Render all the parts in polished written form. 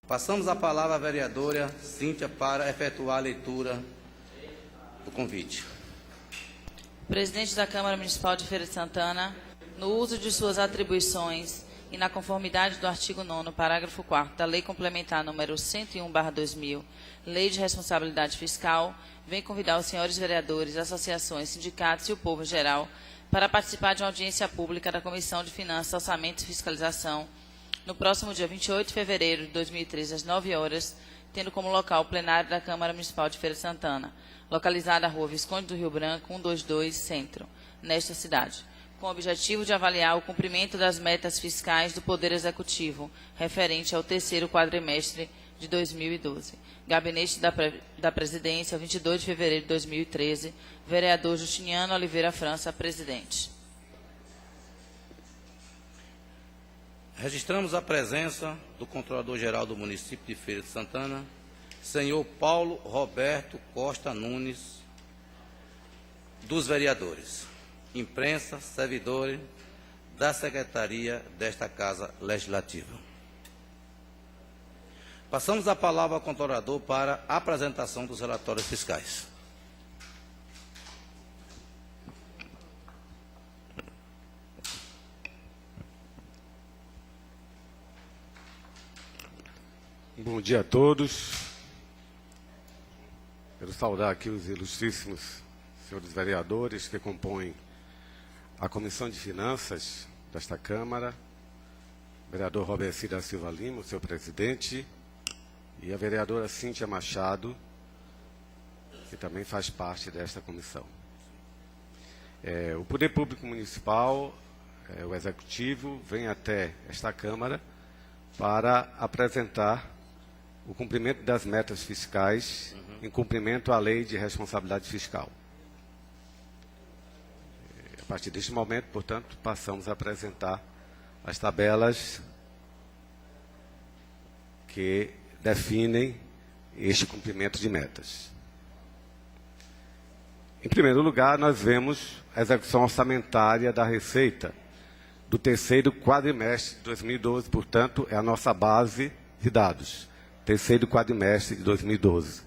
Passamos a palavra à vereadora Cíntia para efetuar a leitura do convite. Presidente da Câmara Municipal de Feira de Santana, no uso de suas atribuições e na conformidade do artigo 9º, parágrafo 4º da Lei Complementar número 101/2000, Lei de Responsabilidade Fiscal, vem convidar os senhores vereadores, associações, sindicatos e o povo em geral para participar de uma audiência pública da Comissão de Finanças, Orçamento e Fiscalização no próximo dia 28 de fevereiro de 2013, às 9 horas, tendo como local o plenário da Câmara Municipal de Feira de Santana, localizada na Rua Visconde do Rio Branco, 122, Centro, nesta cidade, com o objetivo de avaliar o cumprimento das metas fiscais do Poder Executivo, referente ao terceiro quadrimestre de 2012. Gabinete da Presidência, 22 de fevereiro de 2013, vereador Justiniano Oliveira França, presidente. Registramos a presença do Controlador-Geral do município de Feira de Santana, senhor Paulo Roberto Costa Nunes, dos vereadores, imprensa, servidores da Secretaria desta Casa Legislativa. Passamos a palavra ao Controlador para a apresentação dos relatórios fiscais. Bom dia a todos. Quero saudar aqui os ilustríssimos senhores vereadores que compõem a Comissão de Finanças desta Câmara, o vereador Roberci da Silva Lima, o seu presidente, e a vereadora Cíntia Machado, que também faz parte desta comissão. O Poder Público Municipal, o Executivo, vem até esta Câmara para apresentar o cumprimento das metas fiscais em cumprimento à Lei de Responsabilidade Fiscal. A partir deste momento, portanto, passamos a apresentar as tabelas que definem este cumprimento de metas. Em primeiro lugar, nós vemos a execução orçamentária da Receita do terceiro quadrimestre de 2012, portanto, é a nossa base de dados. Terceiro quadrimestre de 2012.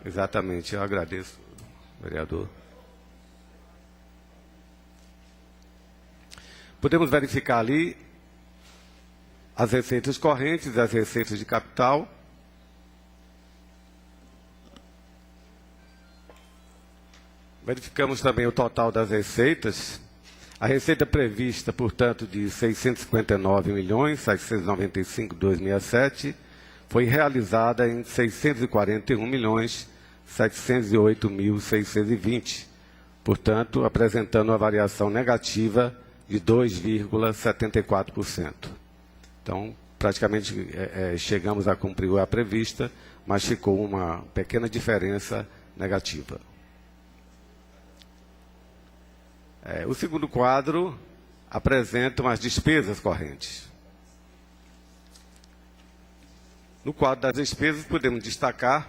Exatamente, eu agradeço, vereador. Podemos verificar ali as receitas correntes, as receitas de capital. Verificamos também o total das receitas. A receita prevista, portanto, de R$ 659.795.267 foi realizada em R$ 641.708.620, portanto, apresentando uma variação negativa de 2,74%. Então, praticamente chegamos a cumprir a prevista, mas ficou uma pequena diferença negativa. O segundo quadro apresenta as despesas correntes. No quadro das despesas, podemos destacar,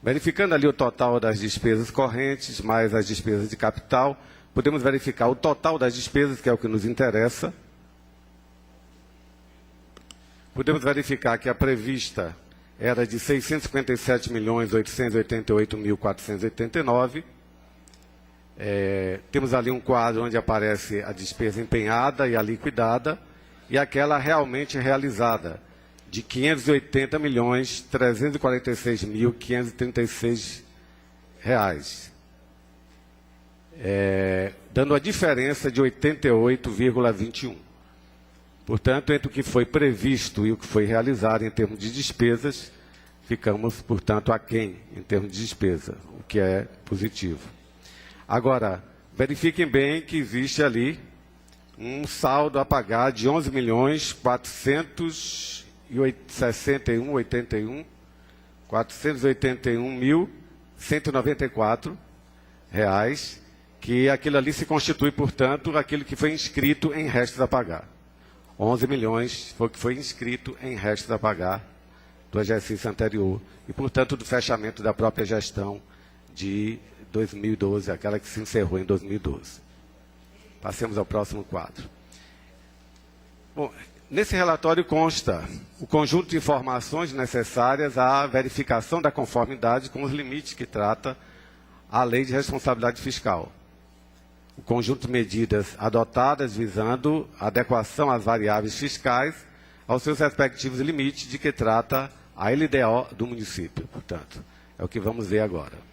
verificando ali o total das despesas correntes, mais as despesas de capital, podemos verificar o total das despesas, que é o que nos interessa. Podemos verificar que a prevista era de R$ 657.888.489. Temos ali um quadro onde aparece a despesa empenhada e a liquidada, e aquela realmente realizada, de R$ 580.346.536, dando a diferença de 88,21. Portanto, entre o que foi previsto e o que foi realizado em termos de despesas, ficamos, portanto, aquém em termos de despesa, o que é positivo. Agora, verifiquem bem que existe ali um saldo a pagar de R$ 11.461.194, que aquilo ali se constitui, portanto, aquilo que foi inscrito em restos a pagar. 11 milhões foi o que foi inscrito em restos a pagar do exercício anterior e, portanto, do fechamento da própria gestão de 2012, aquela que se encerrou em 2012. Passemos ao próximo quadro. Bom, nesse relatório consta o conjunto de informações necessárias à verificação da conformidade com os limites que trata a Lei de Responsabilidade Fiscal. O conjunto de medidas adotadas visando a adequação às variáveis fiscais aos seus respectivos limites de que trata a LDO do município. Portanto, é o que vamos ver agora.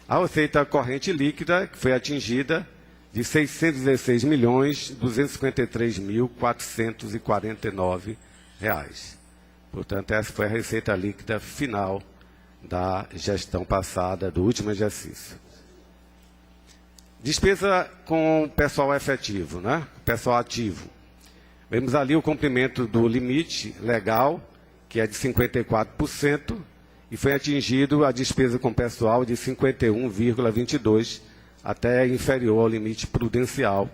A receita corrente líquida, que foi atingida, de R$ 616.253.449. Portanto, essa foi a receita líquida final da gestão passada, do último exercício. Despesa com pessoal efetivo, né? Pessoal ativo. Vemos ali o cumprimento do limite legal, que é de 54%, e foi atingido a despesa com pessoal de 51,22%, até inferior ao limite prudencial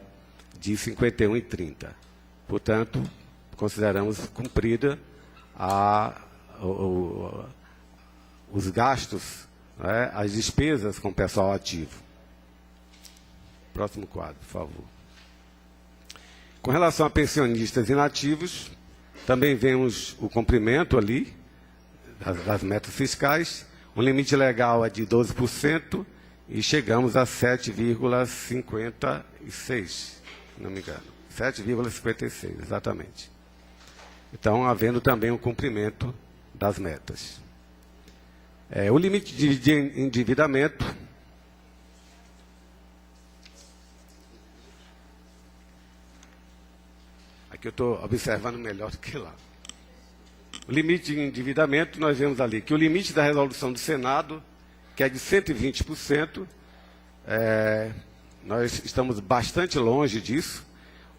de 51,30%. Portanto, consideramos cumprida os gastos, né, as despesas com pessoal ativo. Próximo quadro, por favor. Com relação a pensionistas inativos, também vemos o cumprimento ali das metas fiscais. O limite legal é de 12% e chegamos a 7,56%, se não me engano. 7,56%, exatamente. Então, havendo também o cumprimento das metas. O limite de endividamento aqui eu estou observando melhor do que lá. O limite de endividamento, nós vemos ali que o limite da resolução do Senado, que é de 120%, nós estamos bastante longe disso,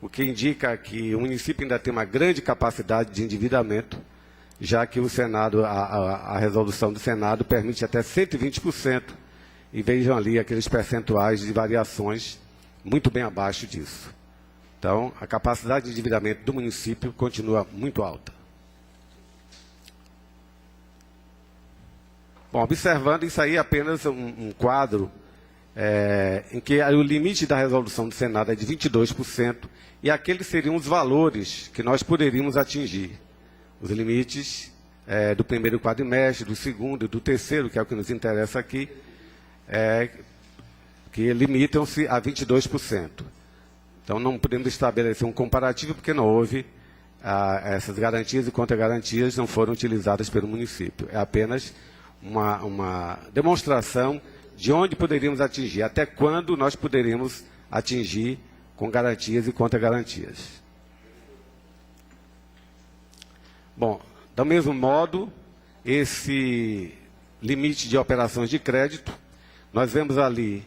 o que indica que o município ainda tem uma grande capacidade de endividamento, já que o Senado, a resolução do Senado permite até 120%, e vejam ali aqueles percentuais de variações muito bem abaixo disso. Então, a capacidade de endividamento do município continua muito alta. Bom, observando isso aí, apenas um quadro em que o limite da resolução do Senado é de 22%, e aqueles seriam os valores que nós poderíamos atingir. Os limites do primeiro quadrimestre, do segundo e do terceiro, que é o que nos interessa aqui, que limitam-se a 22%. Então, não podemos estabelecer um comparativo, porque não houve, essas garantias e contra-garantias não foram utilizadas pelo município. É apenas uma demonstração de onde poderíamos atingir, até quando nós poderíamos atingir com garantias e contra-garantias. Bom, do mesmo modo, esse limite de operações de crédito, nós vemos ali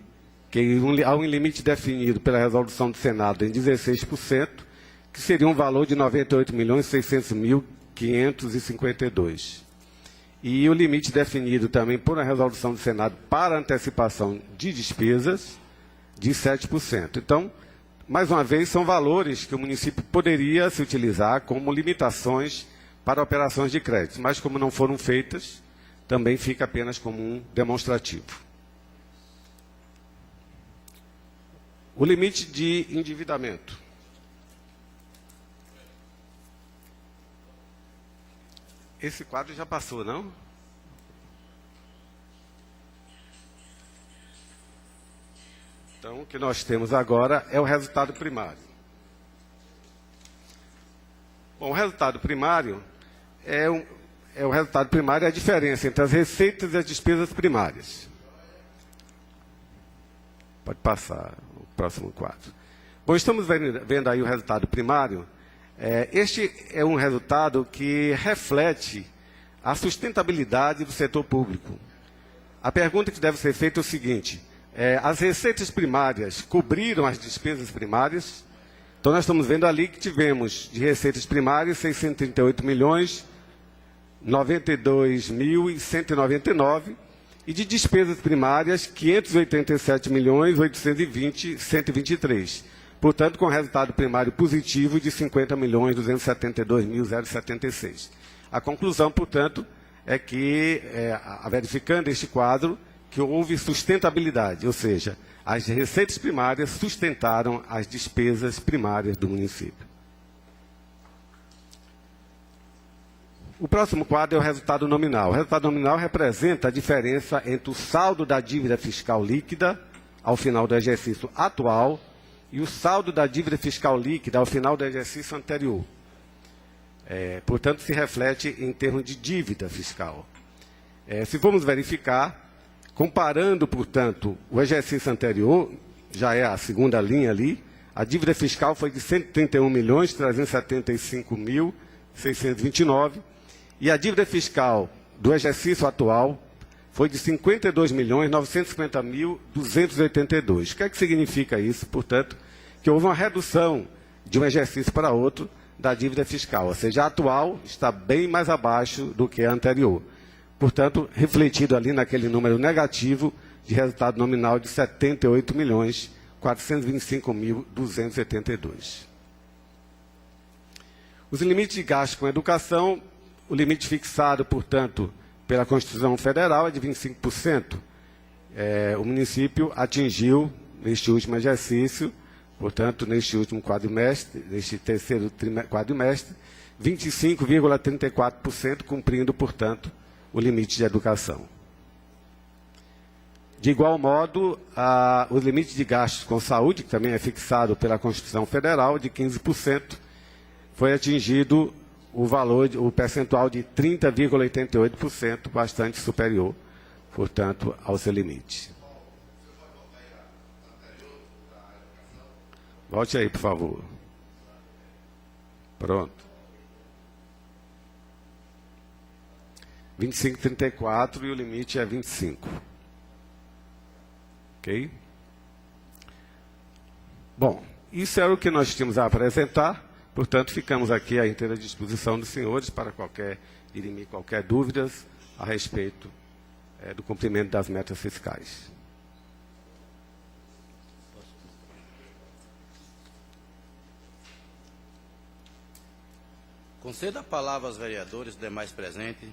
que há um limite definido pela resolução do Senado em 16%, que seria um valor de R$ 98.600.552. E o limite definido também por uma resolução do Senado para antecipação de despesas, de 7%. Então, mais uma vez, são valores que o município poderia se utilizar como limitações para operações de crédito, mas como não foram feitas, também fica apenas como um demonstrativo. O limite de endividamento. Esse quadro já passou, não? Então, o que nós temos agora é o resultado primário. Bom, o resultado primário é a diferença entre as receitas e as despesas primárias. Pode passar o próximo quadro. Bom, estamos vendo aí o resultado primário. Este é um resultado que reflete a sustentabilidade do setor público. A pergunta que deve ser feita é o seguinte: as receitas primárias cobriram as despesas primárias? Então, nós estamos vendo ali que tivemos de receitas primárias 638.092.199 e de despesas primárias 587.820.123. Portanto, com resultado primário positivo de 50.272.076. A conclusão, portanto, é que, verificando este quadro, que houve sustentabilidade, ou seja, as receitas primárias sustentaram as despesas primárias do município. O próximo quadro é o resultado nominal. O resultado nominal representa a diferença entre o saldo da dívida fiscal líquida ao final do exercício atual e o saldo da dívida fiscal líquida ao final do exercício anterior. Portanto, se reflete em termos de dívida fiscal. Se formos verificar, comparando, portanto, o exercício anterior, já é a segunda linha ali, a dívida fiscal foi de 131.375.629 e a dívida fiscal do exercício atual foi de 52.950.282. O que é que significa isso? Portanto, que houve uma redução de um exercício para outro da dívida fiscal, ou seja, a atual está bem mais abaixo do que a anterior. Portanto, refletido ali naquele número negativo de resultado nominal de 78.425.282. Os limites de gasto com educação, o limite fixado, portanto, pela Constituição Federal é de 25%. O município atingiu, neste último exercício, portanto, neste último quadrimestre, neste terceiro quadrimestre, 25,34%, cumprindo, portanto, o limite de educação. De igual modo, o limite de gastos com saúde, que também é fixado pela Constituição Federal, de 15%, foi atingido o percentual de 30,88%, bastante superior, portanto, ao seu limite. Volte aí, por favor. Pronto. 25,34 e o limite é 25. Ok? Bom, isso era o que nós tínhamos a apresentar. Portanto, ficamos aqui à inteira disposição dos senhores para dirimir qualquer dúvidas a respeito do cumprimento das metas fiscais. Conceda a palavra aos vereadores demais presentes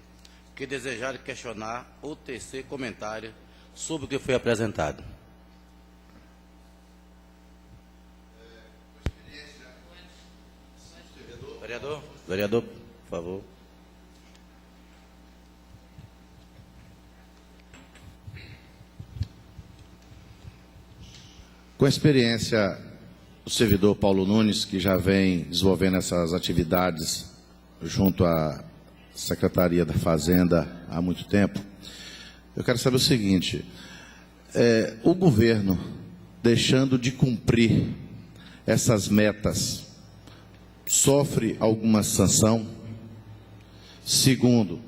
que desejarem questionar ou tecer comentário sobre o que foi apresentado. Vereador, por favor. Com a experiência do servidor Paulo Nunes, que já vem desenvolvendo essas atividades junto à Secretaria da Fazenda há muito tempo, eu quero saber o seguinte: o governo, deixando de cumprir essas metas, sofre alguma sanção? Segundo,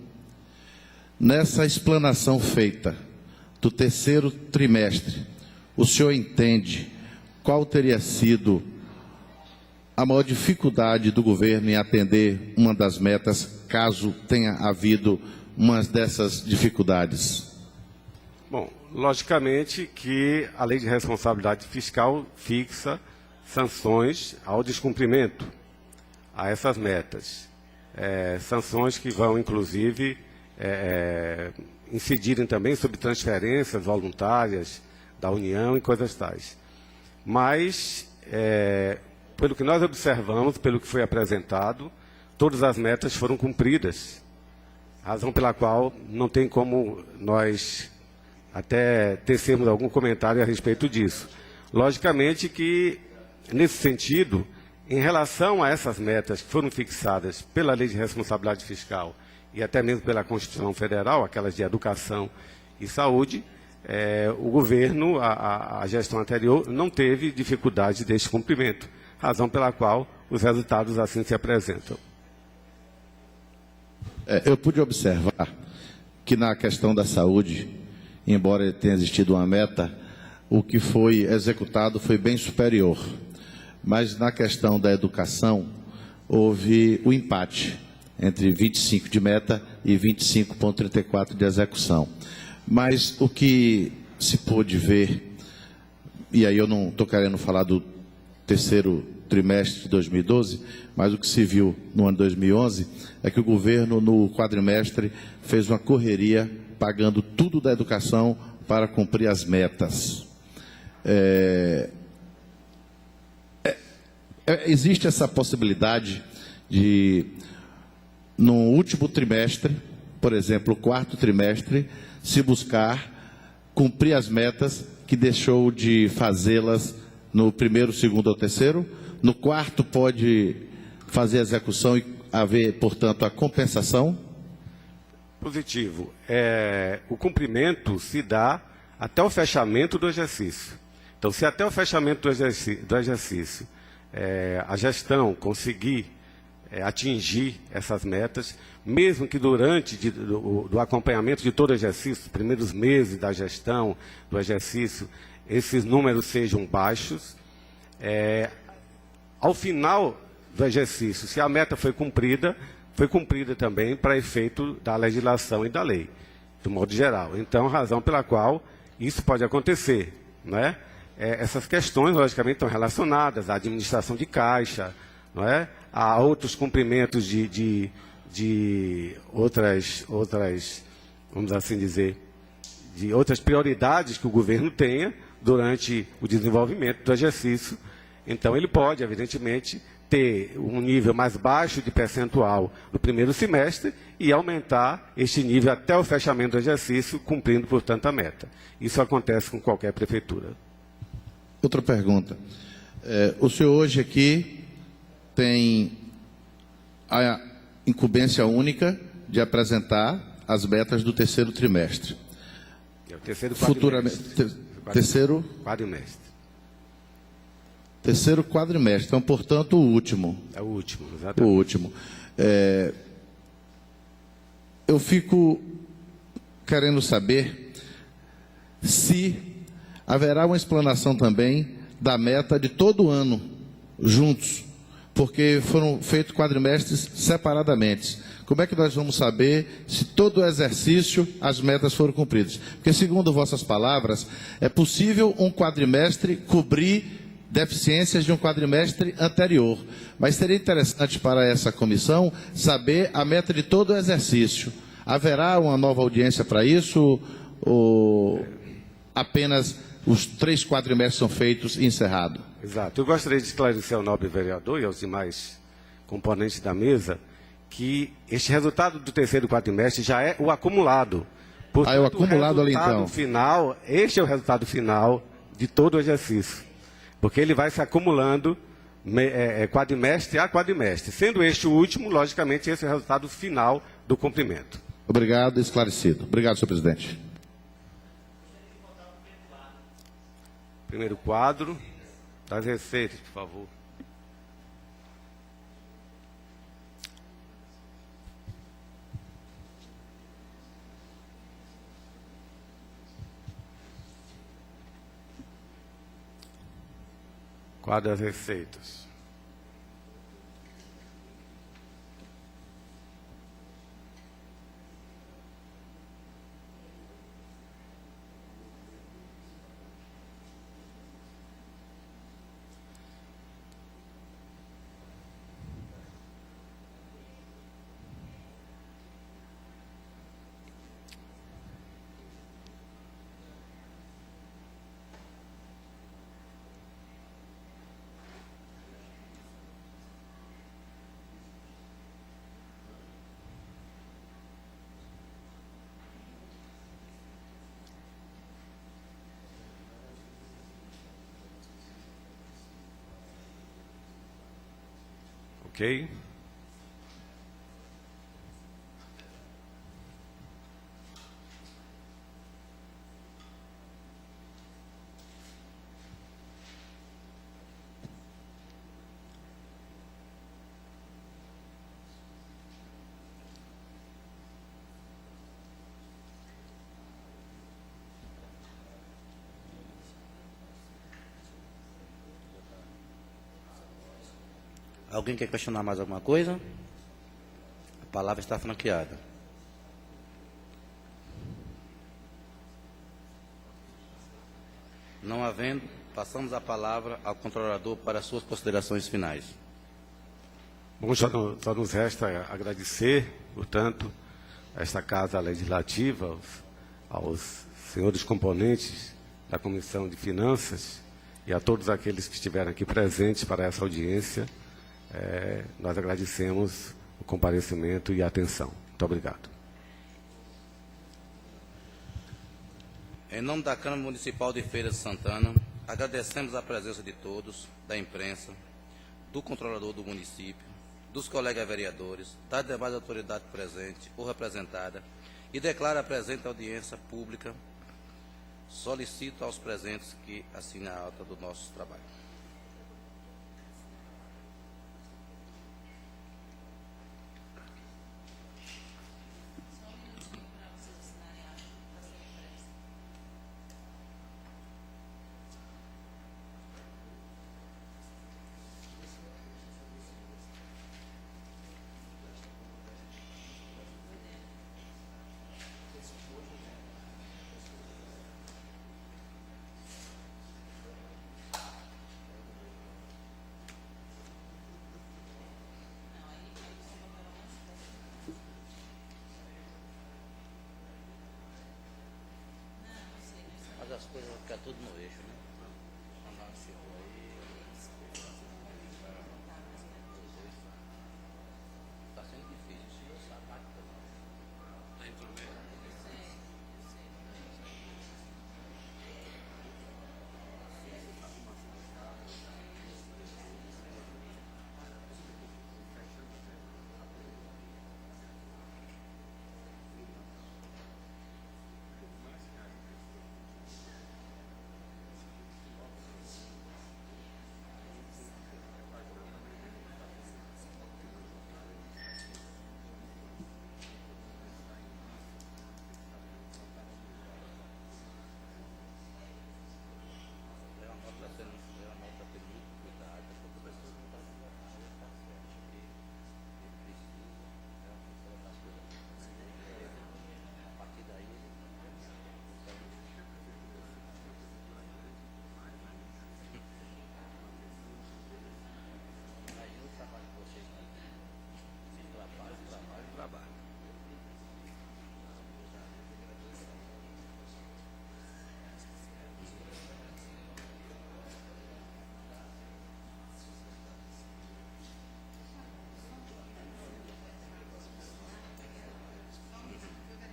nessa explanação feita do terceiro trimestre, o senhor entende qual teria sido a maior dificuldade do governo em atender uma das metas, caso tenha havido uma dessas dificuldades? Bom, logicamente que a Lei de Responsabilidade Fiscal fixa sanções ao descumprimento a essas metas. Sanções que vão, inclusive, incidirem também sobre transferências voluntárias da União e coisas tais. Mas, pelo que nós observamos, pelo que foi apresentado, todas as metas foram cumpridas, razão pela qual não tem como nós até tecermos algum comentário a respeito disso. Logicamente que, nesse sentido, em relação a essas metas que foram fixadas pela Lei de Responsabilidade Fiscal e até mesmo pela Constituição Federal, aquelas de educação e saúde, o governo, a gestão anterior, não teve dificuldade deste cumprimento, razão pela qual os resultados assim se apresentam. Eu pude observar que na questão da saúde, embora tenha existido uma meta, o que foi executado foi bem superior. Mas na questão da educação, houve o empate entre 25 de meta e 25,34 de execução. Mas o que se pôde ver, e aí eu não estou querendo falar do terceiro trimestre de 2012, mas o que se viu no ano 2011, é que o governo, no quadrimestre, fez uma correria, pagando tudo da educação para cumprir as metas. Existe essa possibilidade de, no último trimestre, por exemplo, o quarto trimestre, se buscar cumprir as metas que deixou de fazê-las no primeiro, segundo ou terceiro? No quarto pode fazer a execução e haver, portanto, a compensação? Positivo. O cumprimento se dá até o fechamento do exercício. Então, se até o fechamento do exercício a gestão conseguir atingir essas metas, mesmo que durante do acompanhamento de todo o exercício, os primeiros meses da gestão do exercício, esses números sejam baixos, ao final do exercício, se a meta foi cumprida também para efeito da legislação e da lei, do modo geral. Então, razão pela qual isso pode acontecer, não é? Essas questões, logicamente, estão relacionadas à administração de caixa, não é? A outros cumprimentos de outras, vamos assim dizer, de outras prioridades que o governo tenha durante o desenvolvimento do exercício. Então, ele pode, evidentemente, ter um nível mais baixo de percentual no primeiro semestre e aumentar este nível até o fechamento do exercício, cumprindo, portanto, a meta. Isso acontece com qualquer prefeitura. Outra pergunta. O senhor hoje aqui tem a incumbência única de apresentar as metas do terceiro trimestre. É o terceiro quadrimestre. Terceiro quadrimestre. Então, portanto, o último. É o último, O exatamente. último. Eu fico querendo saber se haverá uma explanação também da meta de todo ano, juntos, porque foram feitos quadrimestres separadamente. Como é que nós vamos saber se todo o exercício as metas foram cumpridas? Porque, segundo vossas palavras, é possível um quadrimestre cobrir deficiências de um quadrimestre anterior. Mas seria interessante para essa comissão saber a meta de todo o exercício. Haverá uma nova audiência para isso ou apenas os 3 quadrimestres são feitos e encerrado? Exato. Eu gostaria de esclarecer ao nobre vereador e aos demais componentes da mesa que este resultado do terceiro quadrimestre já é o acumulado. Portanto, é o acumulado ali, então. Este é o resultado final de todo o exercício. Porque ele vai se acumulando quadrimestre a quadrimestre. Sendo este o último, logicamente, esse é o resultado final do cumprimento. Obrigado, esclarecido. Obrigado, senhor presidente. Primeiro quadro das receitas, por favor. Quadro das receitas. Ok? Alguém quer questionar mais alguma coisa? A palavra está franqueada. Não havendo, passamos a palavra ao controlador para suas considerações finais. Bom, só nos resta agradecer, portanto, a esta Casa Legislativa, aos senhores componentes da Comissão de Finanças e a todos aqueles que estiveram aqui presentes para essa audiência, nós agradecemos o comparecimento e a atenção. Muito obrigado. Em nome da Câmara Municipal de Feira de Santana, agradecemos a presença de todos, da imprensa, do controlador do município, dos colegas vereadores, das demais autoridades presentes ou representadas, e declaro a presente audiência pública. Solicito aos presentes que assinem a ata do nosso trabalho. Mas as coisas vão ficar tudo no eixo, né? Está sendo difícil. Está em tudo bem?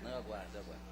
Não, aguarda.